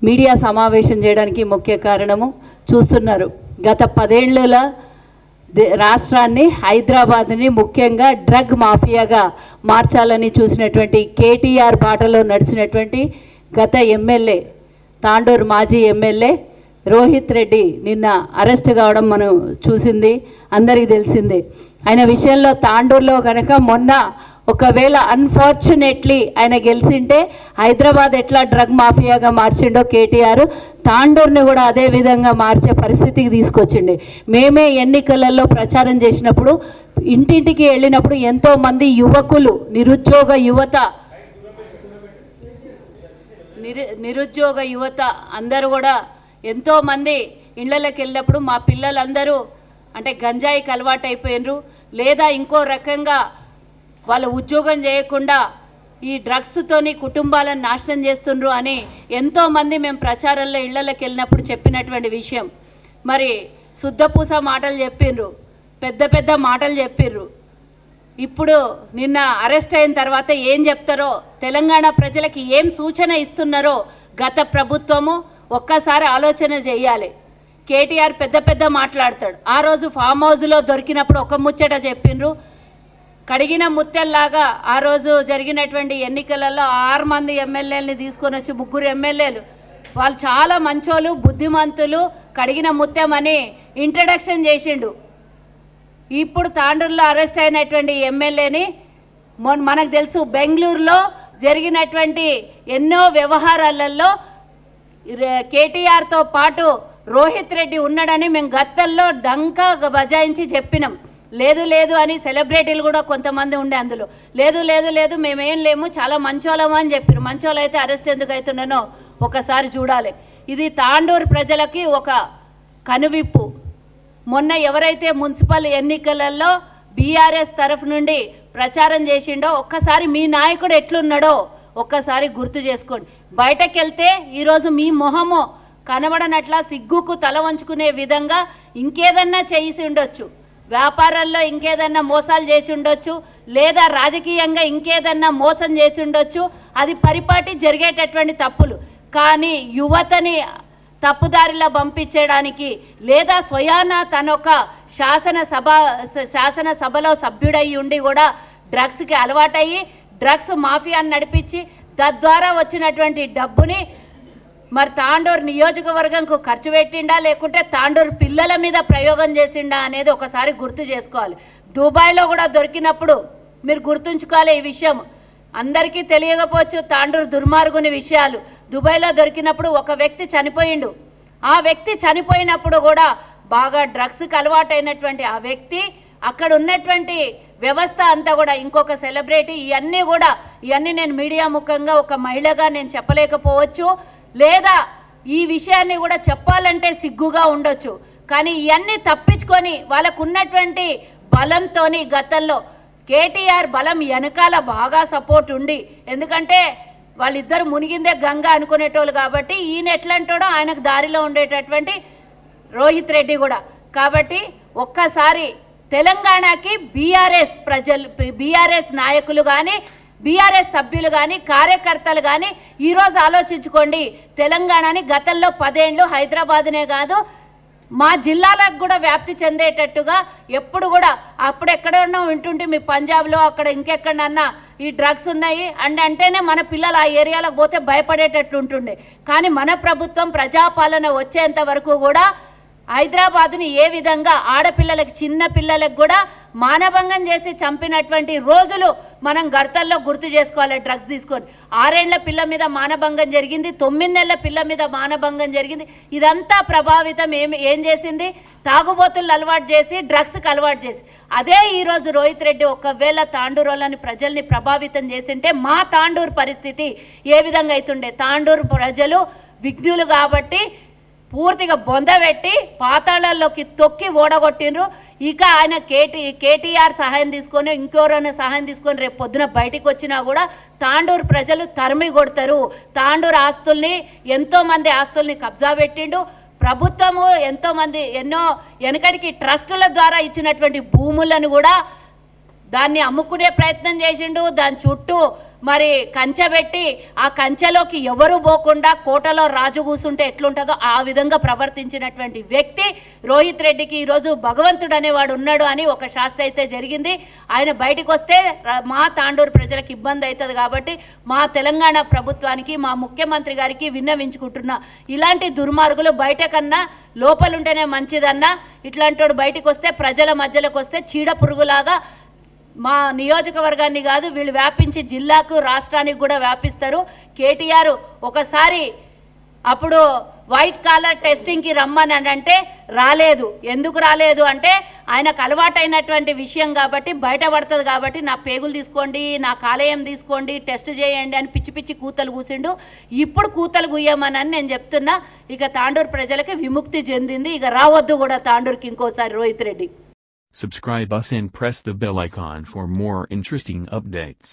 Media సమావేశం చేయడానికి ముఖ్య కారణము చూస్తున్నారు. గత 10 ఏళ్ల రాష్ట్రాన్ని, హైదరాబాద్ని ముఖ్యంగా డ్రగ్ మాఫియాగా మార్చాలని చూసినటువంటి కేటీఆర్ బాటలో నడిచినటువంటి గత ఎమ్మెల్యే, తాండూరు మాజీ ఎమ్మెల్యే రోహిత్ రెడ్డి నిన్న అరెస్ట్ కావడం మనం చూసింది, అందరికీ తెలిసిందే. ఆయన విషయంలో తాండూరులో కనుక మొన్న ఒకవేళ అన్ఫార్చునేట్లీ ఆయన గెలిచింటే హైదరాబాద్ ఎట్లా డ్రగ్ మాఫియాగా మార్చిండో కేటీఆర్, తాండూరుని కూడా అదే విధంగా మార్చే పరిస్థితికి తీసుకొచ్చిండే. మేమే ఎన్నికలలో ప్రచారం చేసినప్పుడు ఇంటింటికి వెళ్ళినప్పుడు ఎంతోమంది యువకులు, నిరుద్యోగ యువత అందరూ కూడా ఎంతోమంది ఇళ్లలోకి వెళ్ళినప్పుడు మా పిల్లలందరూ అంటే గంజాయికి అలవాటు అయిపోయినరు, లేదా ఇంకో రకంగా వాళ్ళ ఉద్యోగం చేయకుండా ఈ డ్రగ్స్తోని కుటుంబాలను నాశనం చేస్తుండ్రు అని ఎంతోమంది మేము ప్రచారంలో ఇళ్లలోకి వెళ్ళినప్పుడు చెప్పినటువంటి విషయం. మరి శుద్ధపూస మాటలు చెప్పిండ్రు, పెద్ద పెద్ద మాటలు చెప్పిండ్రు. ఇప్పుడు నిన్న అరెస్ట్ అయిన తర్వాత ఏం చెప్తారో, తెలంగాణ ప్రజలకి ఏం సూచన ఇస్తున్నారో గత ప్రభుత్వము ఒక్కసారి ఆలోచన చేయాలి. కేటీఆర్ పెద్ద పెద్ద మాట్లాడతాడు. ఆ రోజు ఫామ్ హౌస్లో దొరికినప్పుడు ఒక ముచ్చట చెప్పిండ్రు, కడిగిన ముత్తెల్లాగా ఆ రోజు జరిగినటువంటి ఎన్నికలలో 6 మంది ఎమ్మెల్యేలని తీసుకొని వచ్చి 3 ఎమ్మెల్యేలు వాళ్ళు చాలా మంచోళ్ళు, బుద్ధిమంతులు, కడిగిన ముత్తెమని ఇంట్రడక్షన్ చేసిండు. ఇప్పుడు తాండూరులో అరెస్ట్ అయినటువంటి ఎమ్మెల్యేని మనకు తెలుసు, బెంగళూరులో జరిగినటువంటి ఎన్నో వ్యవహారాలలో కేటీఆర్తో పాటు రోహిత్ రెడ్డి ఉన్నాడని మేము గత్తల్లో డంకా బజాయించి చెప్పినాం. లేదు లేదు అని సెలబ్రిటీలు కూడా కొంతమంది ఉండే అందులో లేదు లేదు లేదు మేమేం లేము, చాలా మంచోళము అని చెప్పారు. మంచోళ్ళు అయితే అరెస్ట్ ఎందుకు అవుతున్నానో ఒకసారి చూడాలి. ఇది తాండూరు ప్రజలకి ఒక కనువిప్పు. మొన్న ఎవరైతే మున్సిపల్ ఎన్నికలలో బీఆర్ఎస్ తరఫు నుండి ప్రచారం చేసిండో ఒక్కసారి మీ నాయకుడు ఎట్లున్నాడో ఒక్కసారి గుర్తు చేసుకోండి. బయటకు వెళ్తే ఈరోజు మీ మొహము కనబడనట్ల సిగ్గుకు తల వంచుకునే విధంగా ఇంకేదన్నా చేసి ఉండొచ్చు, వ్యాపారాల్లో ఇంకేదన్నా మోసాలు చేసి ఉండొచ్చు, లేదా రాజకీయంగా ఇంకేదన్నా మోసం చేసి ఉండొచ్చు. అది పరిపాటి జరిగేటటువంటి తప్పులు. కానీ యువతని తప్పుదారిలో పంపించడానికి, లేదా స్వయాన తనొక శాసనసభలో సభ్యుడై ఉండి కూడా డ్రగ్స్కి అలవాటయ్యి డ్రగ్స్ మాఫియాని నడిపించి తద్వారా వచ్చినటువంటి డబ్బుని మరి తాండూరు నియోజకవర్గంకు ఖర్చు పెట్టిండా, లేకుంటే తాండూరు పిల్లల మీద ప్రయోగం చేసిండా అనేది ఒకసారి గుర్తు చేసుకోవాలి. దుబాయ్లో కూడా దొరికినప్పుడు మీరు గుర్తుంచుకోవాలి. ఈ విషయం అందరికీ తెలియకపోవచ్చు, తాండూరు దుర్మార్గుని విషయాలు. దుబాయ్లో దొరికినప్పుడు ఒక వ్యక్తి చనిపోయిండు. ఆ వ్యక్తి చనిపోయినప్పుడు కూడా బాగా డ్రగ్స్కి అలవాటైనటువంటి ఆ వ్యక్తి, అక్కడ ఉన్నటువంటి వ్యవస్థ అంతా కూడా, ఇంకొక సెలబ్రిటీ, ఇవన్నీ నేను మీడియా ముఖంగా ఒక మహిళగా నేను చెప్పలేకపోవచ్చు, లేదా ఈ విషయాన్ని కూడా చెప్పాలంటే సిగ్గుగా ఉండొచ్చు. కానీ ఇవన్నీ తప్పించుకొని వాళ్ళకు ఉన్నటువంటి బలంతో గతంలో కేటీఆర్ బలం వెనకాల బాగా సపోర్ట్ ఉండి, ఎందుకంటే వాళ్ళిద్దరు మునిగిందే గంగా అనుకునేటోళ్ళు కాబట్టి ఈయన ఎట్లంటాడో ఆయనకు దారిలో ఉండేటటువంటి రోహిత్ రెడ్డి కూడా. కాబట్టి ఒక్కసారి తెలంగాణకి బీఆర్ఎస్ నాయకులు కానీ, బీఆర్ఎస్ సభ్యులు కానీ, కార్యకర్తలు కానీ ఈరోజు ఆలోచించుకోండి. తెలంగాణని గతంలో 10 ఏళ్ళు హైదరాబాద్నే కాదు మా జిల్లాలకు కూడా వ్యాప్తి చెందేటట్టుగా ఎప్పుడు కూడా, అప్పుడు ఎక్కడన్నా వింటుంటే మీ పంజాబ్లో అక్కడ ఇంకెక్కడన్నా ఈ డ్రగ్స్ ఉన్నాయి అంటేనే మన పిల్లలు ఆ ఏరియాలకు పోతే భయపడేటట్టు ఉంటుండే. కానీ మన ప్రభుత్వం ప్రజాపాలన వచ్చేంత వరకు కూడా హైదరాబాదుని ఏ విధంగా ఆడపిల్లలకి, చిన్న పిల్లలకు కూడా మానభంగం చేసి చంపినటువంటి రోజులు మనం గర్తల్లో గుర్తు చేసుకోవాలి. డ్రగ్స్ తీసుకొని 6 ఏళ్ల పిల్ల మీద మానభంగం జరిగింది, 9 నెలల పిల్ల మీద మానభంగం జరిగింది. ఇదంతా ప్రభావితం ఏం చేసింది? తాగుబోతులు అలవాటు చేసి, డ్రగ్స్కి అలవాటు చేసి. అదే ఈరోజు రోహిత్ రెడ్డి ఒకవేళ తాండూరులోని ప్రజల్ని ప్రభావితం చేసింటే మా తాండూరు పరిస్థితి ఏ విధంగా అవుతుండే? తాండూరు ప్రజలు విఘ్నులు కాబట్టి పూర్తిగా బొందబెట్టి పాతాళాల్లోకి తొక్కి ఓడగొట్టిండ్రు. ఇక ఆయన కేటీఆర్ సహాయం తీసుకొని, ఇంకెవరైనా సహాయం తీసుకొని రేపు పొద్దున బయటికి వచ్చినా కూడా తాండూరు ప్రజలు తరిమి కొడతారు. తాండూరు ఆస్తుల్ని, ఎంతోమంది ఆస్తుల్ని కబ్జా పెట్టిండు. ప్రభుత్వము ఎన్నో వెనకటికి ట్రస్టుల ద్వారా ఇచ్చినటువంటి భూములను కూడా దాన్ని అమ్ముకునే ప్రయత్నం చేసిండు. దాని చుట్టూ మరి కంచె పెట్టి ఆ కంచెలోకి ఎవరు పోకుండా కోటలో రాజు కూసుంటే ఎట్లుంటుందో ఆ విధంగా ప్రవర్తించినటువంటి వ్యక్తి రోహిత్ రెడ్డికి ఈరోజు భగవంతుడు అనేవాడు ఉన్నాడు అని ఒక శాస్త్ర అయితే జరిగింది. ఆయన బయటకు వస్తే మా తాండూరు ప్రజలకు ఇబ్బంది అవుతుంది కాబట్టి మా తెలంగాణ ప్రభుత్వానికి మా ముఖ్యమంత్రి గారికి విన్నవించుకుంటున్నా, ఇలాంటి దుర్మార్గులు బయట కన్నా లోపలుంటేనే మంచిదన్నా, ఇట్లాంటి బయటకు వస్తే ప్రజల మధ్యలోకి వస్తే చీడ పురుగులాగా మా నియోజకవర్గాన్ని కాదు వీళ్ళు వ్యాపించి జిల్లాకు రాష్ట్రానికి కూడా వ్యాపిస్తారు. కేటీఆర్ ఒకసారి అప్పుడు వైట్ కాలర్ టెస్టింగ్కి రమ్మని అంటే రాలేదు. ఎందుకు రాలేదు అంటే ఆయనకు అలవాటైనటువంటి విషయం కాబట్టి బయటపడుతుంది కాబట్టి నా పేగులు తీసుకోండి, నా కాలేయం తీసుకోండి, టెస్ట్ చేయండి అని పిచ్చి పిచ్చి కూతలు కూసిండు. ఇప్పుడు కూతలు కూయమని నేను చెప్తున్నా. ఇక తాండూరు ప్రజలకి విముక్తి చెందింది, ఇక రావద్దు కూడా తాండూరుకి ఇంకోసారి Rohit Reddy. Subscribe us and press the bell icon for more interesting updates.